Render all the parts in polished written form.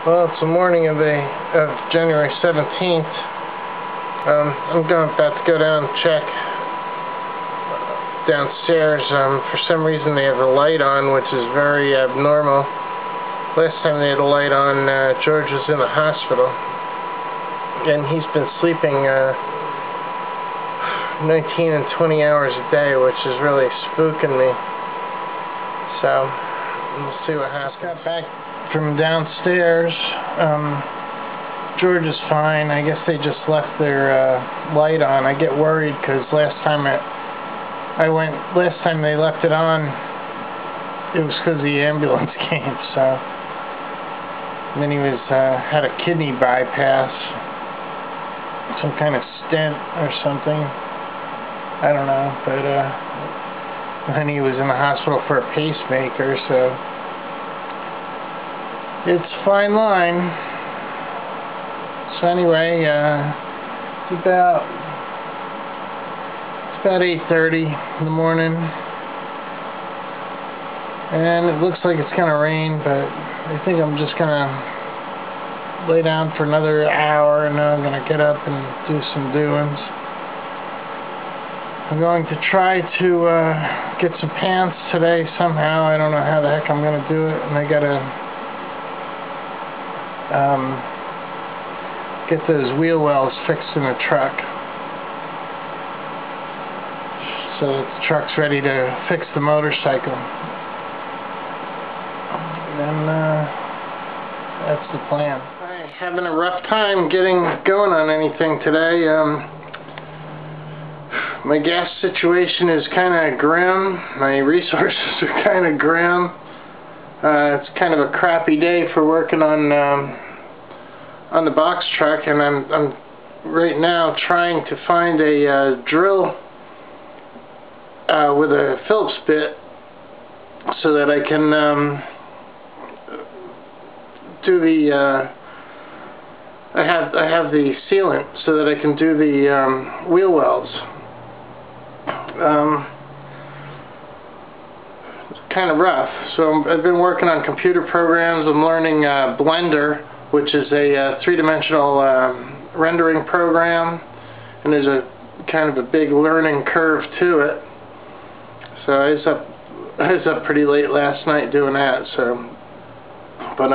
Well, it's the morning of January 17th. I'm about to go down and check downstairs. For some reason they have the light on, which is very abnormal. Last time they had the light on, George was in the hospital, and he's been sleeping 19 and 20 hours a day, which is really spooking me. So we'll see what happens. Got back from downstairs. George is fine. I guess they just left their light on. I get worried because last time they left it on, it was because the ambulance came. So and then he was had a kidney bypass, some kind of stent or something. I don't know, but then he was in the hospital for a pacemaker, so it's a fine line. So anyway, it's about 8:30 in the morning, and it looks like it's gonna rain, but I think I'm just gonna lay down for another hour, and then I'm gonna get up and do some doings. I'm going to try to get some pants today somehow. I don't know how the heck I'm going to do it, and I gotta get those wheel wells fixed in the truck so that the truck's ready to fix the motorcycle. And then that's the plan. I'm having a rough time getting going on anything today. My gas situation is kind of grim. My resources are kind of grim. It's kind of a crappy day for working on the box truck, and I'm right now trying to find a drill with a Phillips bit so that I can do the I have the sealant so that I can do the wheel wells. It's kind of rough. So I've been working on computer programs. I'm learning Blender, which is a three-dimensional rendering program, and there's a kind of a big learning curve to it. So I was up pretty late last night doing that. So, but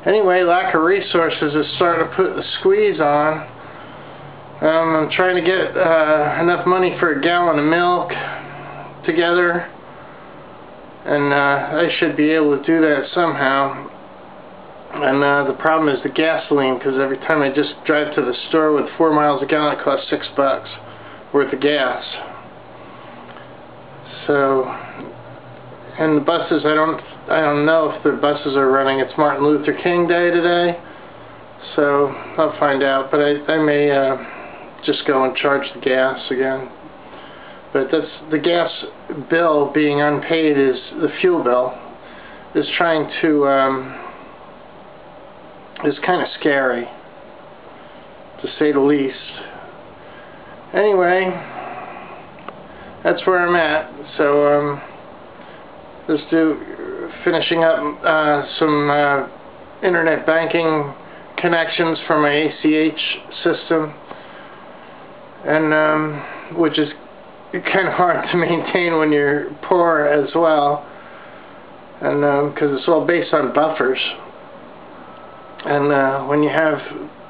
anyway, lack of resources is starting to put the squeeze on. I'm trying to get enough money for a gallon of milk together, and I should be able to do that somehow. And the problem is the gasoline, because every time I just drive to the store with 4 miles a gallon, it costs $6 worth of gas. So, and the buses, I don't know if the buses are running. It's Martin Luther King Day today, so I'll find out. But I may just go and charge the gas again. But that's the gas bill being unpaid. Is the fuel bill is trying to is kind of scary, to say the least. Anyway, that's where I'm at. So let's do finishing up some internet banking connections for my ACH system, and which is kind of hard to maintain when you're poor as well, and because it's all based on buffers, and when you have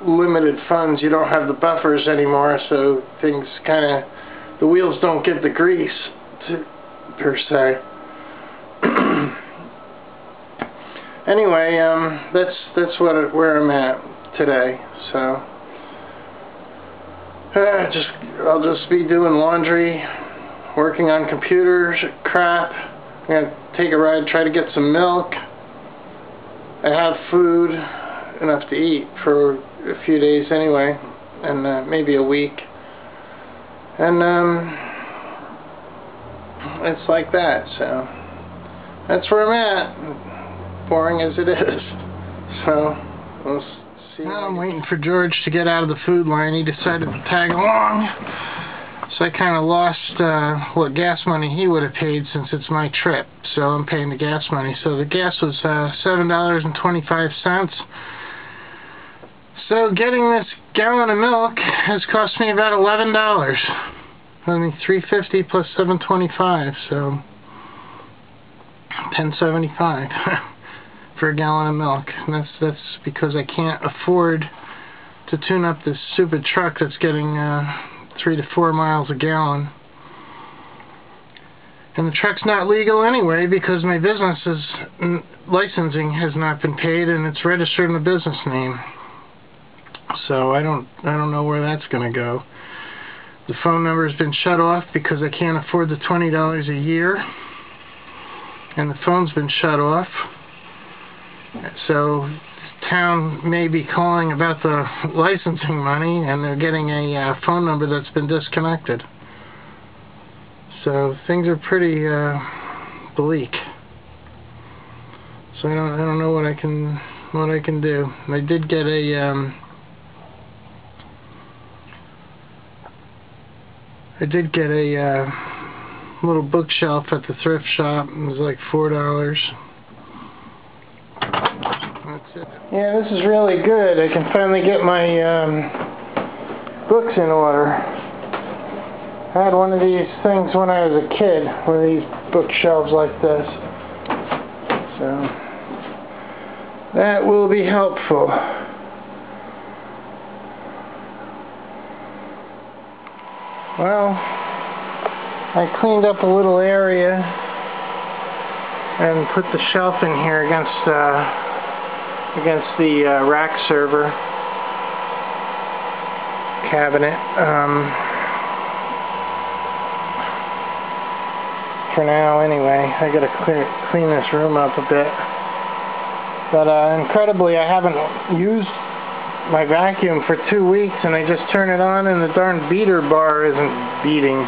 limited funds, you don't have the buffers anymore, so things kind of, the wheels don't get the grease per se. Anyway, that's where I'm at today. So I'll just be doing laundry, working on computers, crap. I'm gonna take a ride, try to get some milk. I have food enough to eat for a few days anyway, and maybe a week. And it's like that. So that's where I'm at. Boring as it is. So we'll see. Now I'm waiting for George to get out of the food line. He decided to tag along. So I kind of lost what gas money he would have paid since it's my trip. So I'm paying the gas money. So the gas was $7.25. So getting this gallon of milk has cost me about $11. I mean, $3.50 plus $7.25, so $10.75 for a gallon of milk. And that's because I can't afford to tune up this stupid truck that's getting 3 to 4 miles a gallon. And the truck's not legal anyway because my business's licensing has not been paid and it's registered in the business name. So I don't know where that's going to go. The phone number has been shut off because I can't afford the $20 a year. And the phone's been shut off. So the town may be calling about the licensing money and they're getting a phone number that's been disconnected. So things are pretty bleak. So I don't know what I can do. I did get a little bookshelf at the thrift shop. It was like $4. That's it. Yeah, this is really good. I can finally get my books in order. I had one of these things when I was a kid, one of these bookshelves like this. So that will be helpful. Well, I cleaned up a little area and put the shelf in here against the rack server cabinet. For now, anyway. I gotta clean this room up a bit. But incredibly, I haven't used my vacuum for 2 weeks, and I just turn it on, and the darn beater bar isn't beating.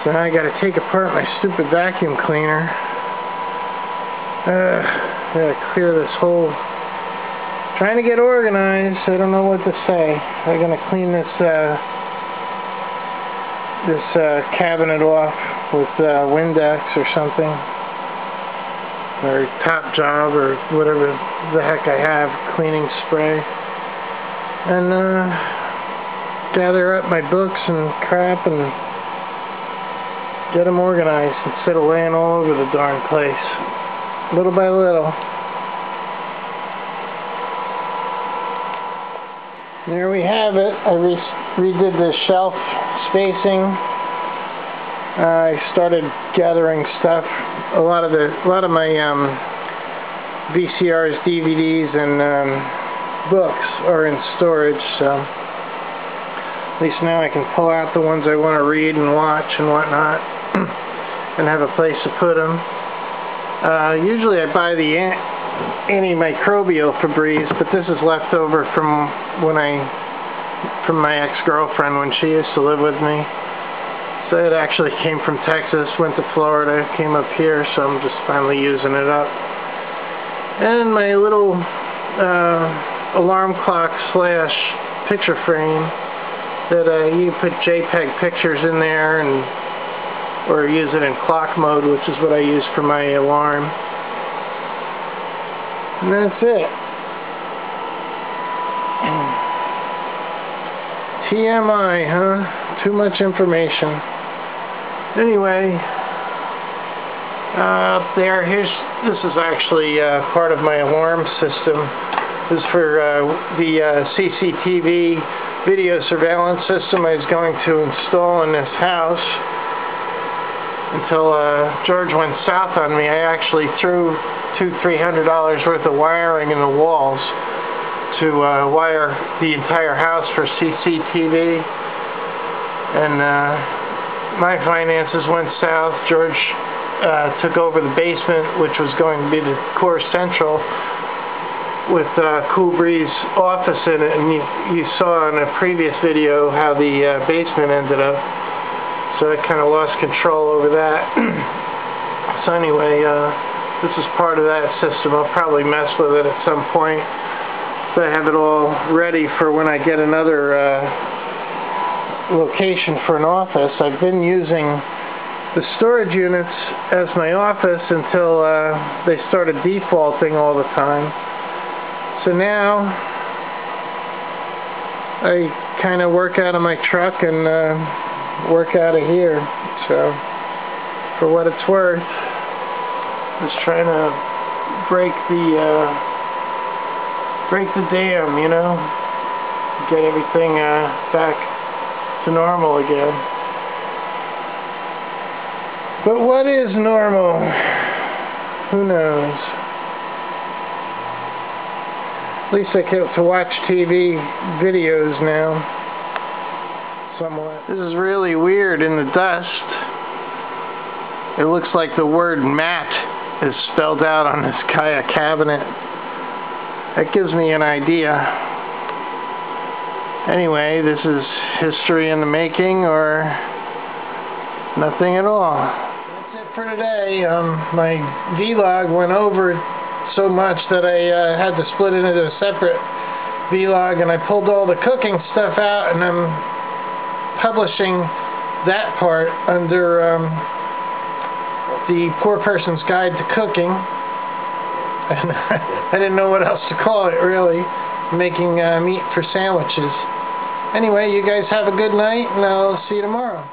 So now I gotta take apart my stupid vacuum cleaner. Gotta clear this whole. Trying to get organized. I don't know what to say. I'm gonna clean this cabinet off with Windex or something, or Top Job or whatever the heck I have, cleaning spray, and gather up my books and crap and get them organized instead of laying all over the darn place, little by little. There we have it. I redid the shelf spacing. I started gathering stuff. A lot of my VCRs, DVDs, and books are in storage. So at least now I can pull out the ones I want to read and watch and whatnot, and have a place to put them. Usually I buy the antimicrobial Febreze, but this is left over from my ex-girlfriend when she used to live with me. So it actually came from Texas, went to Florida, came up here, so I'm just finally using it up. And my little alarm clock / picture frame that you put JPEG pictures in there, or use it in clock mode, which is what I use for my alarm. And that's it. TMI, huh? Too much information. Anyway, up there, this is actually part of my alarm system. This is for the CCTV video surveillance system I was going to install in this house. Until George went south on me, I actually threw $200-300 worth of wiring in the walls to wire the entire house for CCTV, and my finances went south. George took over the basement, which was going to be the core central, with Cool Breeze office in it, and you saw in a previous video how the basement ended up. So I kind of lost control over that. So anyway, this is part of that system. I'll probably mess with it at some point, so I have it all ready for when I get another location for an office. I've been using the storage units as my office until they started defaulting all the time. So now I kind of work out of my truck and work out of here. So for what it's worth, just trying to break the dam, you know, get everything back to normal again. But what is normal? Who knows? At least I get to watch TV videos now. Somewhat. This is really weird in the dust. It looks like the word mat is spelled out on this kayak cabinet. That gives me an idea. Anyway, this is history in the making, or nothing at all. That's it for today. My vlog went over so much that I had to split it into a separate vlog, and I pulled all the cooking stuff out, and I'm publishing that part under the Poor Person's Guide to Cooking. And I didn't know what else to call it, really. Making meat for sandwiches. Anyway, you guys have a good night, and I'll see you tomorrow.